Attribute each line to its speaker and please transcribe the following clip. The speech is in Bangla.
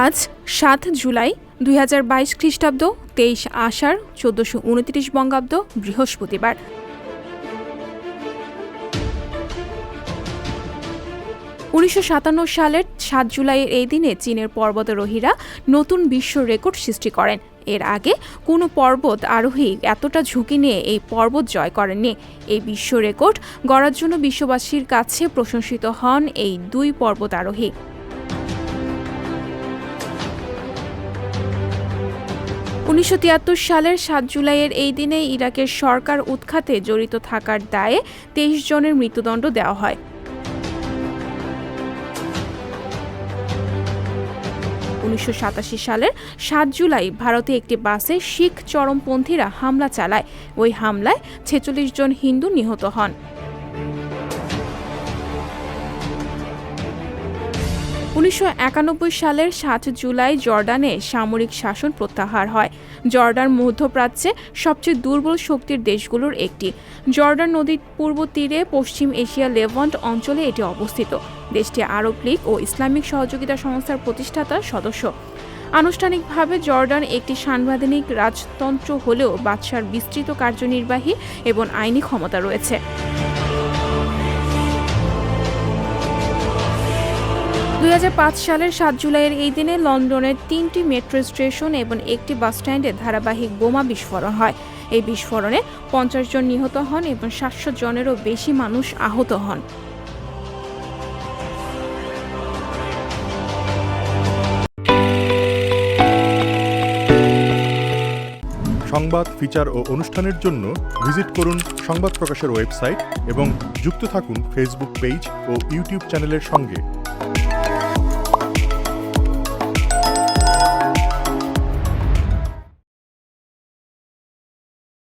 Speaker 1: আজ ৭ জুলাই ২০২২ খ্রিস্টাব্দ ২৩ আষাঢ় ১৪২৯ বঙ্গাব্দ বৃহস্পতিবার। সালের ৭ জুলাইয়ের এই দিনে চীনের পর্বতারোহীরা নতুন বিশ্ব রেকর্ড সৃষ্টি করেন। এর আগে কোনো পর্বত আরোহী এতটা ঝুঁকি নিয়ে এই পর্বত জয় করেননি। এই বিশ্ব রেকর্ড গড়ার জন্য বিশ্ববাসীর কাছে প্রশংসিত হন এই দুই পর্বত আরোহী। ১৯৭৩ সালের ৭ জুলাইয়ের এই দিনে ইরাকের সরকার উৎখাতে জড়িত থাকার দায়ে ২৩ জনের মৃত্যুদণ্ড দেওয়া হয়। ১৯৮৭ সালের ৭ জুলাই ভারতে একটি বাসে শিখ চরমপন্থীরা হামলা চালায়। ওই হামলায় ৪৬ জন হিন্দু নিহত হন। ১৯৯১ সালের ৭ জুলাই জর্ডানে সামরিক শাসন প্রত্যাহার হয়। জর্ডান মধ্যপ্রাচ্যে সবচেয়ে দুর্বল শক্তির দেশগুলোর একটি। জর্ডান নদীর পূর্ব তীরে পশ্চিম এশিয়া লেভান্ট অঞ্চলে এটি অবস্থিত। দেশটি আরব লীগ ও ইসলামিক সহযোগিতা সংস্থার প্রতিষ্ঠাতা সদস্য। আনুষ্ঠানিকভাবে জর্ডান একটি সাংবিধানিক রাজতন্ত্র হলেও বাদশার বিস্তৃত কার্যনির্বাহী এবং আইনি ক্ষমতা রয়েছে। ২০০৫ সালের ৭ জুলাইয়ের এই দিনে লন্ডনের ৩টি মেট্রো স্টেশন এবং একটি বাসস্ট্যান্ডে ধারাবাহিক বোমা বিস্ফোরণ হয়। এই বিস্ফোরণে ৫০ জন নিহত হন এবং ৭০০ জনেরও বেশি মানুষ আহত হন।
Speaker 2: সংবাদ, ফিচার ও অনুষ্ঠানের জন্য ভিজিট করুন সংবাদ প্রকাশের ওয়েবসাইট এবং যুক্ত থাকুন ফেসবুক পেজ ও ইউটিউব চ্যানেলের সঙ্গে।